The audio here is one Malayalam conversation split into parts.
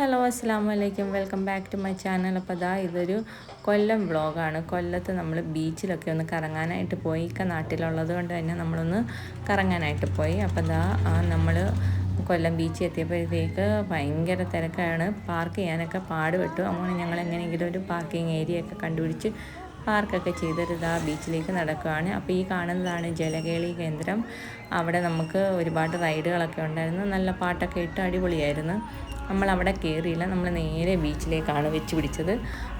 ഹലോ അസ്സാമു അലൈക്കും, welcome back to my channel. അപ്പോൾ ഇതൊരു കൊല്ലം വ്ളോഗാണ്. കൊല്ലത്ത് നമ്മൾ ബീച്ചിലൊക്കെ ഒന്ന് കറങ്ങാനായിട്ട് പോയി. നാട്ടിലുള്ളത് കൊണ്ട് തന്നെ നമ്മളൊന്ന് കറങ്ങാനായിട്ട് പോയി. അപ്പോൾ നമ്മൾ കൊല്ലം ബീച്ചിൽ എത്തിയപ്പോഴത്തേക്ക് ഭയങ്കര തിരക്കാണ്. പാർക്ക് ചെയ്യാനൊക്കെ പാടുപെട്ടു. അങ്ങനെ ഞങ്ങൾ എങ്ങനെയെങ്കിലും ഒരു പാർക്കിംഗ് ഏരിയ ഒക്കെ കണ്ടുപിടിച്ച് പാർക്കൊക്കെ ചെയ്തിട്ട് ബീച്ചിലേക്ക് നടക്കുകയാണ്. അപ്പോൾ ഈ കാണുന്നതാണ് ജലകേളി കേന്ദ്രം. അവിടെ നമുക്ക് ഒരുപാട് റൈഡുകളൊക്കെ ഉണ്ടായിരുന്നു. നല്ല പാട്ടൊക്കെ ഇട്ട് അടിപൊളിയായിരുന്നു. നമ്മളവിടെ കയറിയില്ല, നമ്മൾ നേരെ ബീച്ചിലേക്കാണ് വെച്ച് പിടിച്ചത്.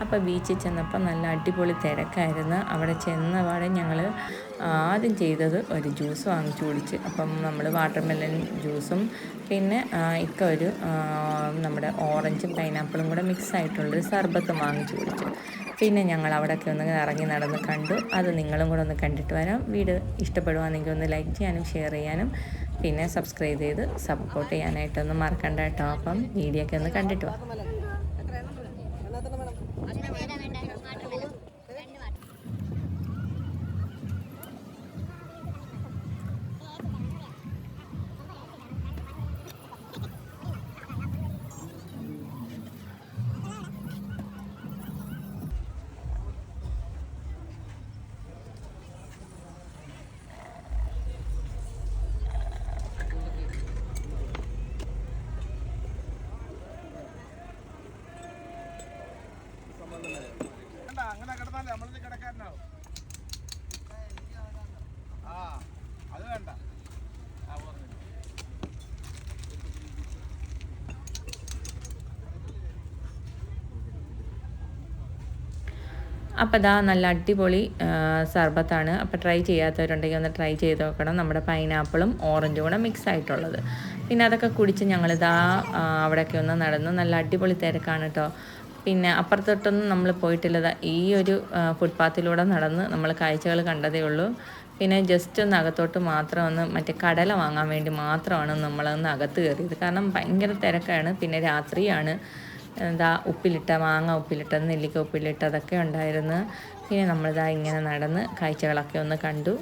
അപ്പോൾ ബീച്ചിൽ ചെന്നപ്പോൾ നല്ല അടിപൊളി തിരക്കായിരുന്നു. അവിടെ ചെന്നപാടെ ഞങ്ങൾ ആദ്യം ചെയ്തത് ഒരു ജ്യൂസ് വാങ്ങിച്ചു കുടിച്ച്. അപ്പം നമ്മൾ വാട്ടർമെലൺ ജ്യൂസും പിന്നെ ഒരു നമ്മുടെ ഓറഞ്ചും പൈനാപ്പിളും കൂടെ മിക്സ് ആയിട്ടുള്ളൊരു സർബത്തും വാങ്ങിച്ചു കുടിച്ചു. പിന്നെ ഞങ്ങൾ അവിടെയൊക്കെ ഒന്ന് ഇറങ്ങി നടന്ന് കണ്ടു. അത് നിങ്ങളും കൂടെ ഒന്ന് കണ്ടിട്ട് വരാം. വീഡിയോ ഇഷ്ടപ്പെടുവാണെങ്കിൽ ഒന്ന് ലൈക്ക് ചെയ്യാനും ഷെയർ ചെയ്യാനും പിന്നെ സബ്സ്ക്രൈബ് ചെയ്ത് സപ്പോർട്ട് ചെയ്യാനായിട്ടൊന്നും മറക്കണ്ട കേട്ടോ. അപ്പം വീഡിയോ ഒക്കെ ഒന്ന് കണ്ടിട്ട് വാ. അങ്ങനെ കിടന്നാലേ നമ്മളിത് കിടക്കാരനാവും. അത് വേണ്ട. അപ്പോൾ നല്ല അടിപൊളി സർബത്താണ്. അപ്പോൾ ട്രൈ ചെയ്യാത്തവരുണ്ടെങ്കിൽ ഒന്ന് ട്രൈ ചെയ്ത് നോക്കണം. നമ്മുടെ പൈനാപ്പിളും ഓറഞ്ചും കൂടെ മിക്സ് ആയിട്ടുള്ളത്. പിന്നെ അതൊക്കെ കുടിച്ച് ഞങ്ങളിതാ അവിടെയൊക്കെ ഒന്ന് നടന്നു. നല്ല അടിപൊളി തിരക്കാണ് കേട്ടോ. പിന്നെ അപ്പുറത്തോട്ടൊന്നും നമ്മൾ പോയിട്ടില്ല. ഈ ഒരു ഫുട്പാത്തിലൂടെ നടന്ന് നമ്മൾ കാഴ്ചകൾ കണ്ടതേ ഉള്ളൂ. പിന്നെ ജസ്റ്റ് ഒന്ന് അകത്തോട്ട് മാത്രം ഒന്ന് മറ്റേ കടല വാങ്ങാൻ വേണ്ടി മാത്രമാണ് നമ്മളൊന്ന് അകത്ത് കയറിയത്. കാരണം ഭയങ്കര തിരക്കാണ്. പിന്നെ രാത്രിയാണ്. ഉപ്പിലിട്ട മാങ്ങ ഉപ്പിലിട്ടത്, നെല്ലിക്ക ഉപ്പിലിട്ടതൊക്കെ ഉണ്ടായിരുന്നു. പിന്നെ നമ്മളിതാ ഇങ്ങനെ നടന്ന് കാഴ്ചകളൊക്കെ ഒന്ന് കണ്ടു.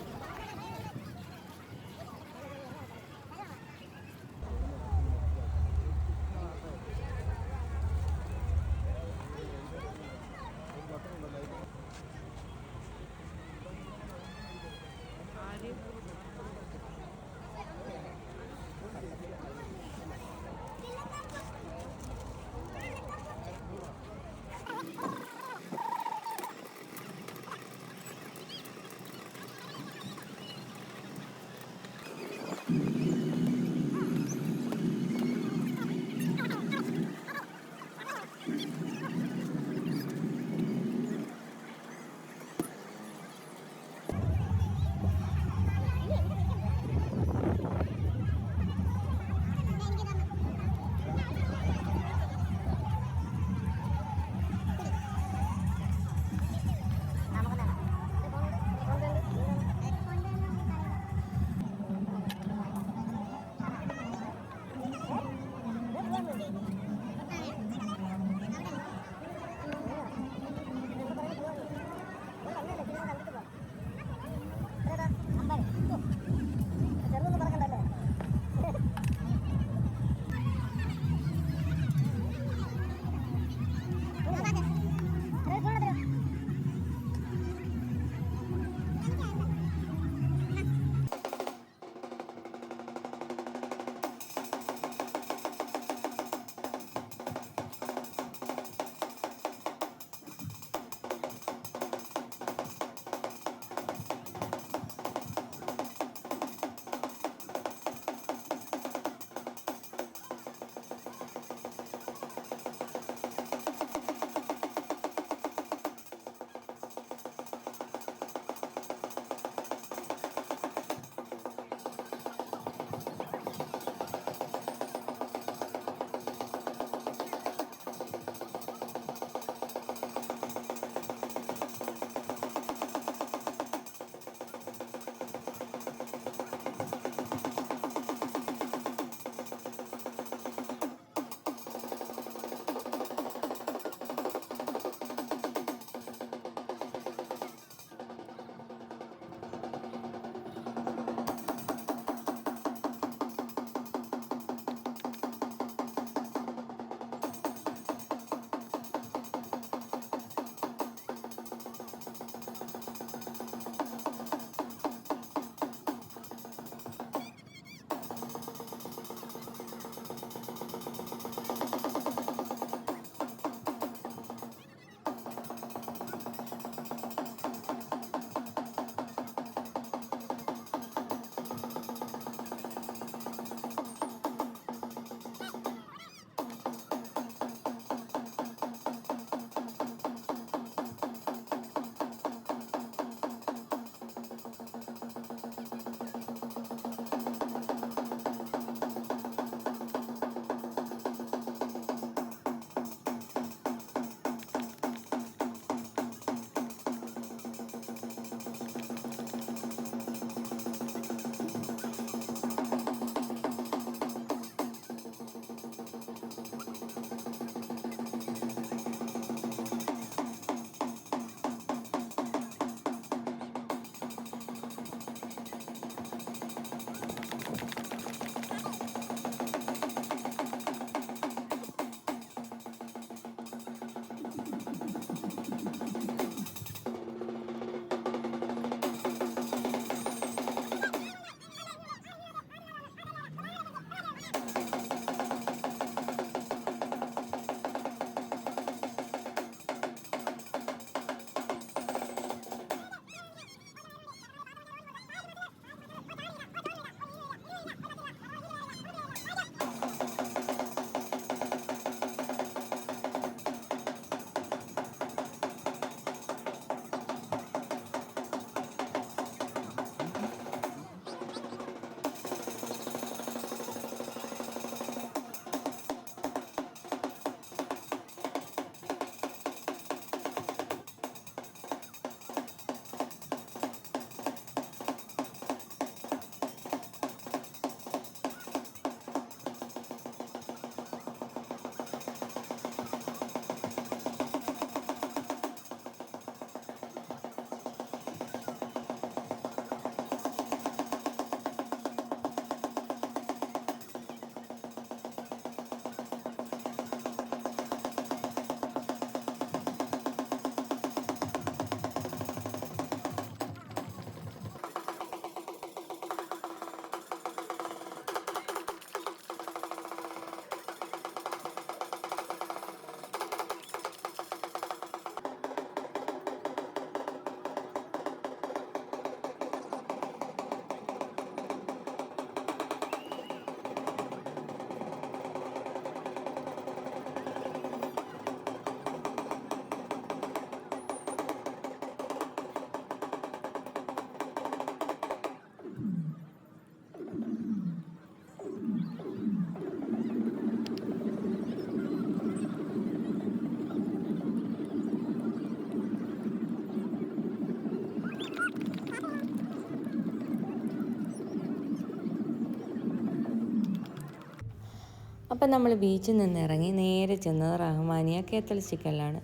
അപ്പം നമ്മൾ ബീച്ചിൽ നിന്ന് ഇറങ്ങി നേരെ ചെന്നത് റഹ്മാനിയ കേത്തൽ ചിക്കനിലാണ്.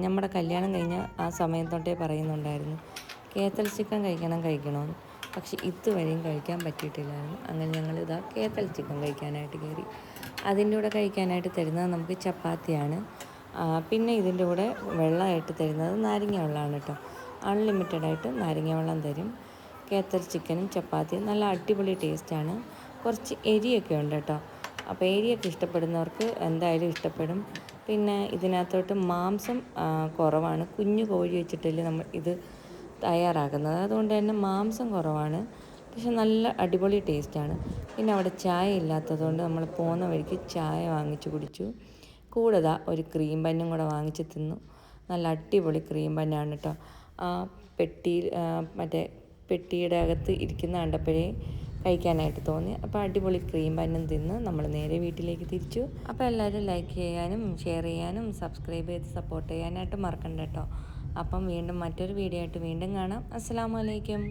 നമ്മുടെ കല്യാണം കഴിഞ്ഞ ആ സമയം തൊട്ടേ പറയുന്നുണ്ടായിരുന്നു കേത്തൽ ചിക്കൻ കഴിക്കണമെന്ന്. പക്ഷെ ഇതുവരെയും കഴിക്കാൻ പറ്റിയിട്ടില്ലായിരുന്നു. അങ്ങനെ ഞങ്ങളിതാ കേത്തൽ ചിക്കൻ കഴിക്കാനായിട്ട് കയറി. അതിൻ്റെ കൂടെ കഴിക്കാനായിട്ട് തരുന്നത് നമുക്ക് ചപ്പാത്തിയാണ്. പിന്നെ ഇതിൻ്റെ കൂടെ വെള്ളമായിട്ട് തരുന്നത് നാരങ്ങ വെള്ളമാണ് കേട്ടോ. അൺലിമിറ്റഡായിട്ട് നാരങ്ങ വെള്ളം തരും. കേത്തൽ ചിക്കനും ചപ്പാത്തിയും നല്ല അടിപൊളി ടേസ്റ്റാണ്. കുറച്ച് എരിയൊക്കെ ഉണ്ട് കേട്ടോ. അപ്പോൾ എരിയൊക്കെ ഇഷ്ടപ്പെടുന്നവർക്ക് എന്തായാലും ഇഷ്ടപ്പെടും. പിന്നെ ഇതിനകത്തോട്ട് മാംസം കുറവാണ്. കുഞ്ഞു കോഴി വെച്ചിട്ടല്ലേ നമ്മൾ ഇത് തയ്യാറാക്കുന്നത്. അതുകൊണ്ട് തന്നെ മാംസം കുറവാണ്. പക്ഷെ നല്ല അടിപൊളി ടേസ്റ്റാണ്. പിന്നെ അവിടെ ചായ ഇല്ലാത്തതുകൊണ്ട് നമ്മൾ പോകുന്ന വഴിക്ക് ചായ വാങ്ങിച്ച് കുടിച്ചു. കൂടെ ഒരു ക്രീം ബന്നും കൂടെ വാങ്ങിച്ച് തിന്നു. നല്ല അടിപൊളി ക്രീം ബന്നാണ് കേട്ടോ. ആ പെട്ടിയുടെ അകത്ത് ഇരിക്കുന്ന കണ്ടപ്പോഴേ കഴിക്കാനായിട്ട് തോന്നി. അപ്പോൾ അടിപൊളി ക്രീം ബന്നും തിന്ന് നമ്മൾ നേരെ വീട്ടിലേക്ക് തിരിച്ചു. അപ്പോൾ എല്ലാവരും ലൈക്ക് ചെയ്യാനും ഷെയർ ചെയ്യാനും സബ്സ്ക്രൈബ് ചെയ്ത് സപ്പോർട്ട് ചെയ്യാനായിട്ട് മറക്കണ്ട കേട്ടോ. അപ്പം വീണ്ടും മറ്റൊരു വീഡിയോ ആയിട്ട് വീണ്ടും കാണാം. അസ്സലാമു അലൈക്കും.